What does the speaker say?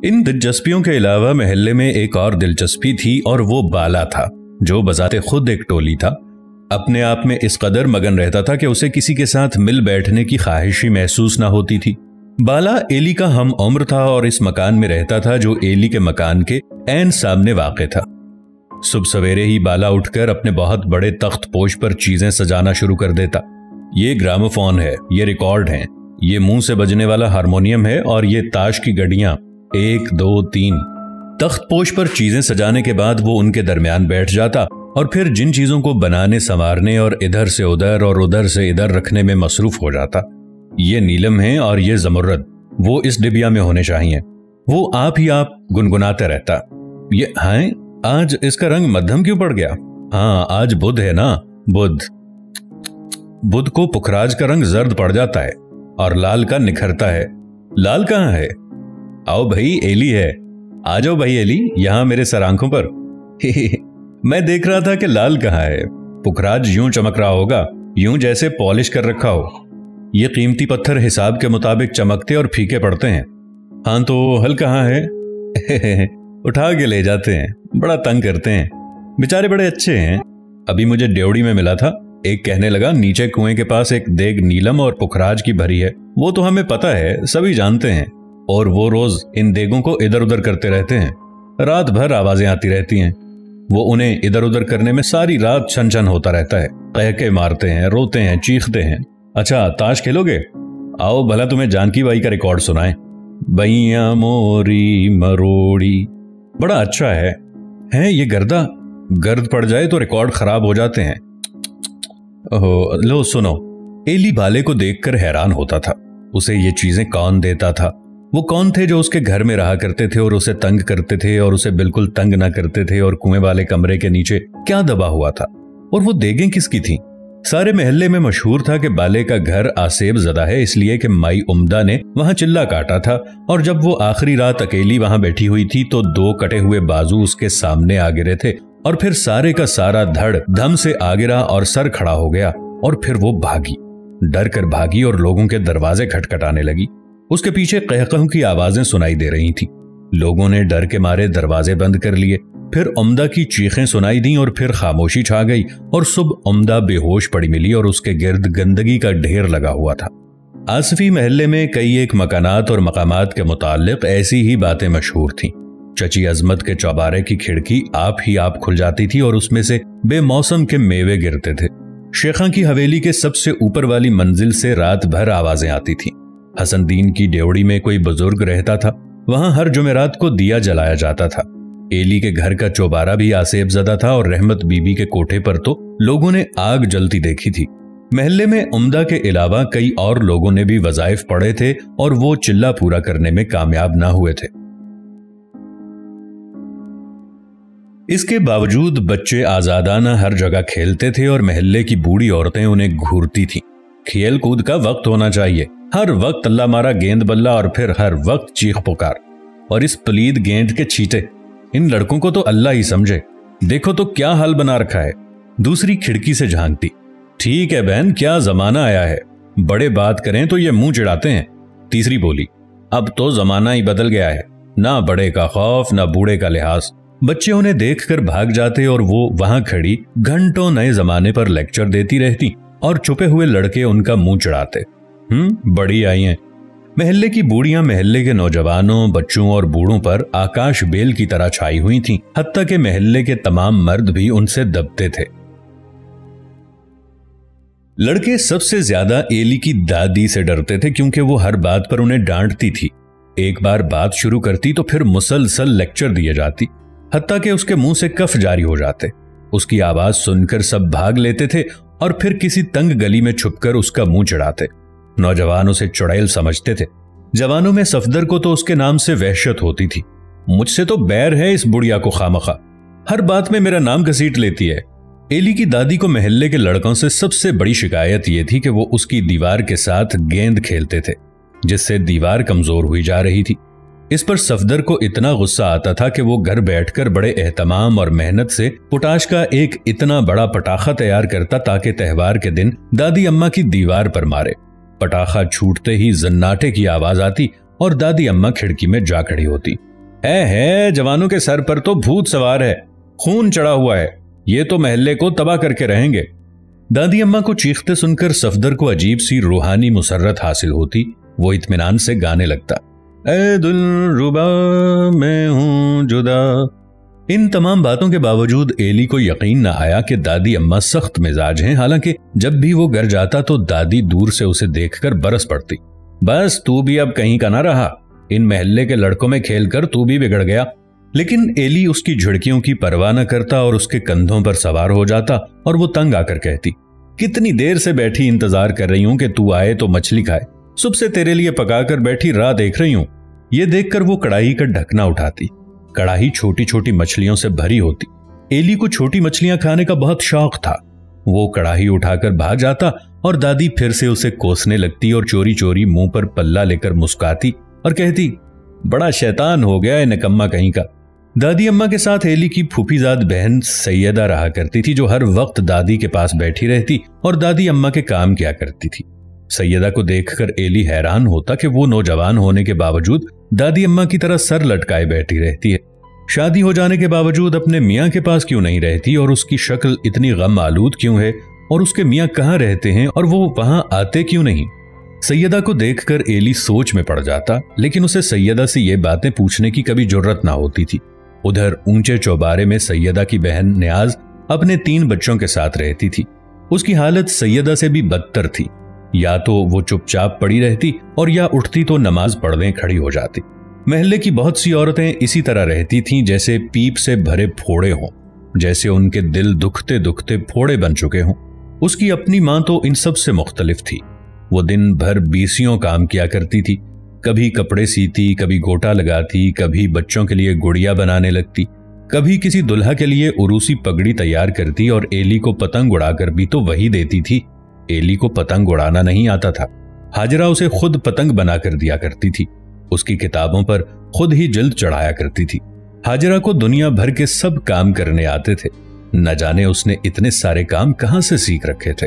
इन दिलचस्पियों के अलावा महल्ले में एक और दिलचस्पी थी और वो बाला था, जो बजाते खुद एक टोली था। अपने आप में इस कदर मगन रहता था कि उसे किसी के साथ मिल बैठने की ख्वाहिश ही महसूस ना होती थी। बाला एली का हम उम्र था और इस मकान में रहता था जो एली के मकान के ऐन सामने वाक़ था। सुबह सवेरे ही बाला उठकर अपने बहुत बड़े तख्त पोश पर चीजें सजाना शुरू कर देता। ये ग्रामोफोन है, ये रिकॉर्ड हैं, ये मुंह से बजने वाला हारमोनियम है और ये ताश की गड़ियां 1 2 3। तख्त पोश पर चीजें सजाने के बाद वो उनके दरमियान बैठ जाता और फिर जिन चीजों को बनाने संवारने और इधर से उधर और उधर से इधर रखने में मसरूफ हो जाता। ये नीलम है और ये जमुर्रद, वो इस डिबिया में होने चाहिए। वो आप ही आप गुनगुनाते रहता। ये हैं, आज इसका रंग मध्यम क्यों पड़ गया? हाँ, आज बुध है ना, बुध को पुखराज का रंग जर्द पड़ जाता है और लाल का निखरता है। लाल कहाँ है? आओ भाई, एली है। आ जाओ भाई एली, यहां मेरे सर आंखों पर। मैं देख रहा था कि लाल कहाँ है। पुखराज यूं चमक रहा होगा, यूं जैसे पॉलिश कर रखा हो। ये कीमती पत्थर हिसाब के मुताबिक चमकते और फीके पड़ते हैं। हाँ, तो हल कहाँ है? उठा के ले जाते हैं, बड़ा तंग करते हैं। बेचारे बड़े अच्छे हैं। अभी मुझे ड्योढ़ी में मिला था, एक कहने लगा नीचे कुएं के पास एक देग नीलम और पुखराज की भरी है। वो तो हमें पता है, सभी जानते हैं, और वो रोज इन देगों को इधर उधर करते रहते हैं। रात भर आवाजें आती रहती हैं। वो उन्हें इधर उधर करने में सारी रात छन छन होता रहता है। कहके मारते हैं, रोते हैं, चीखते हैं। अच्छा, ताश खेलोगे? आओ भला तुम्हें जानकी बाई का रिकॉर्ड सुनाएं। बैया मोरी मरोड़ी, बड़ा अच्छा है ये गर्द पड़ जाए तो रिकॉर्ड खराब हो जाते हैं। ओहो, लो सुनो। एली बाले को देखकर हैरान होता था। उसे ये चीजें कौन देता था? वो कौन थे जो उसके घर में रहा करते थे और उसे तंग करते थे और उसे बिल्कुल तंग ना करते थे? और कुएं वाले कमरे के नीचे क्या दबा हुआ था? और वो देगें किसकी थीं? सारे महल्ले में मशहूर था कि बाले का घर आसेब ज़दा है, इसलिए कि माई उम्दा ने वहां चिल्ला काटा था। और जब वो आखिरी रात अकेली वहां बैठी हुई थी तो 2 कटे हुए बाजू उसके सामने आ गिरे थे और फिर सारे का सारा धड़ धम से आ गिरा और सर खड़ा हो गया। और फिर वो भागी, डर कर भागी और लोगों के दरवाजे खटखटाने लगी। उसके पीछे कहकहों की आवाजें सुनाई दे रही थी। लोगों ने डर के मारे दरवाजे बंद कर लिए। फिर उम्दा की चीखें सुनाई दी और फिर खामोशी छा गई और सुबह उम्दा बेहोश पड़ी मिली और उसके गिर्द गंदगी का ढेर लगा हुआ था। आसफी महल्ले में कई एक मकानात और मकामात के मुताल्लिक ऐसी ही बातें मशहूर थीं। चची अजमत के चौबारे की खिड़की आप ही आप खुल जाती थी और उसमें से बेमौसम के मेवे गिरते थे। शेखा की हवेली के सबसे ऊपर वाली मंजिल से रात भर आवाजें आती थीं। हसनदीन की ड्योढ़ी में कोई बुजुर्ग रहता था, वहां हर जुमेरात को दिया जलाया जाता था। एली के घर का चौबारा भी आसेब ज़दा था और रहमत बीबी के कोठे पर तो लोगों ने आग जलती देखी थी। महल्ले में उम्दा के अलावा कई और लोगों ने भी वज़ाइफ पढ़े थे और वो चिल्ला पूरा करने में कामयाब ना हुए थे। इसके बावजूद बच्चे आजादाना हर जगह खेलते थे और महल्ले की बूढ़ी औरतें उन्हें घूरती थीं। खेल कूद का वक्त होना चाहिए, हर वक्त अल्लाह मारा गेंद बल्ला और फिर हर वक्त चीख पुकार। और इस पलीद गेंद के छींटे, इन लड़कों को तो अल्लाह ही समझे। देखो तो क्या हाल बना रखा है। दूसरी खिड़की से झांकती, ठीक है बहन, क्या जमाना आया है, बड़े बात करें तो ये मुंह चिढ़ाते हैं। तीसरी बोली, अब तो जमाना ही बदल गया है, ना बड़े का खौफ ना बूढ़े का लिहाज। बच्चे उन्हें देखकर भाग जाते और वो वहां खड़ी घंटों नए जमाने पर लेक्चर देती रहती और छुपे हुए लड़के उनका मुंह चिढ़ाते। बड़ी आई हैं। महल्ले की बूढ़ियां महल्ले के नौजवानों, बच्चों और बूढ़ों पर आकाश बेल की तरह छाई हुई थीं, हत्ता के महल्ले के तमाम मर्द भी उनसे दबते थे। लड़के सबसे ज्यादा एली की दादी से डरते थे क्योंकि वो हर बात पर उन्हें डांटती थी। एक बार बात शुरू करती तो फिर मुसलसल लेक्चर दिए जाती, हत्ता के उसके मुंह से कफ जारी हो जाते। उसकी आवाज सुनकर सब भाग लेते थे और फिर किसी तंग गली में छुपकर उसका मुंह चढ़ाते। नौजवान उसे चुड़ैल समझते थे। जवानों में सफदर को तो उसके नाम से वहशत होती थी। मुझसे तो बैर है इस बुढ़िया को, खामखा हर बात में मेरा नाम घसीट लेती है। एली की दादी को महल्ले के लड़कों से सबसे बड़ी शिकायत यह थी कि वो उसकी दीवार के साथ गेंद खेलते थे, जिससे दीवार कमजोर हुई जा रही थी। इस पर सफदर को इतना गुस्सा आता था कि वो घर बैठकर बड़े एहतमाम और मेहनत से पोटाश का एक इतना बड़ा पटाखा तैयार करता ताकि त्योहार के दिन दादी अम्मा की दीवार पर मारे। पटाखा छूटते ही जन्नाटे की आवाज आती और दादी अम्मा खिड़की में जा खड़ी होती। है जवानों के सर पर तो भूत सवार है, खून चढ़ा हुआ है, ये तो महल्ले को तबाह करके रहेंगे। दादी अम्मा को चीखते सुनकर सफदर को अजीब सी रूहानी मुसर्रत हासिल होती। वो इत्मीनान से गाने लगता, ए दिलरुबा मैं हूं जुदा। इन तमाम बातों के बावजूद एली को यकीन न आया कि दादी अम्मा सख्त मिजाज हैं। हालांकि जब भी वो घर जाता तो दादी दूर से उसे देखकर बरस पड़ती, बस तू भी अब कहीं का ना रहा, इन महल्ले के लड़कों में खेलकर तू भी बिगड़ गया। लेकिन एली उसकी झिड़कियों की परवाह न करता और उसके कंधों पर सवार हो जाता और वो तंग आकर कहती, कितनी देर से बैठी इंतजार कर रही हूं कि तू आए तो मछली खाए, सुबह से तेरे लिए पकाकर बैठी राह देख रही हूं। ये देखकर वो कढ़ाई का ढकना उठाती। कढ़ाई छोटी छोटी मछलियों से भरी होती। एली को छोटी मछलियां खाने का बहुत शौक था। वो कढ़ाई उठाकर भाग जाता और दादी फिर से उसे कोसने लगती और चोरी चोरी मुंह पर पल्ला लेकर मुस्कुराती और कहती, बड़ा शैतान हो गया है निकम्मा कहीं का। दादी अम्मा के साथ एली की फूफीजाद बहन सैयदा रहा करती थी, जो हर वक्त दादी के पास बैठी रहती और दादी अम्मा के काम किया करती थी। सैयदा को देखकर एली हैरान होता कि वो नौजवान होने के बावजूद दादी अम्मा की तरह सर लटकाए बैठी रहती है। शादी हो जाने के बावजूद अपने मियाँ के पास क्यों नहीं रहती और उसकी शक्ल इतनी गम आलूद क्यों है और उसके मियाँ कहाँ रहते हैं और वो वहां आते क्यों नहीं। सैयदा को देखकर एली सोच में पड़ जाता, लेकिन उसे सैयदा से ये बातें पूछने की कभी जुर्रत ना होती थी। उधर ऊंचे चौबारे में सैयदा की बहन न्याज अपने 3 बच्चों के साथ रहती थी। उसकी हालत सैयदा से भी बदतर थी। या तो वो चुपचाप पड़ी रहती और या उठती तो नमाज पढ़ने खड़ी हो जाती। महल्ले की बहुत सी औरतें इसी तरह रहती थीं जैसे पीप से भरे फोड़े हों, जैसे उनके दिल दुखते दुखते फोड़े बन चुके हों। उसकी अपनी मां तो इन सब से मुख्तलिफ थी। वो दिन भर बीसियों काम किया करती थी, कभी कपड़े सीती, कभी गोटा लगाती, कभी बच्चों के लिए गुड़िया बनाने लगती, कभी किसी दुल्हा के लिए उरूसी पगड़ी तैयार करती और एली को पतंग उड़ाकर भी तो वही देती थी। एली को पतंग उड़ाना नहीं आता था। हाजरा उसे खुद पतंग बनाकर दिया करती थी। उसकी किताबों पर खुद ही जल्द चढ़ाया करती थी। हाजरा को दुनिया भर के सब काम करने आते थे। न जाने उसने इतने सारे काम कहां से सीख रखे थे।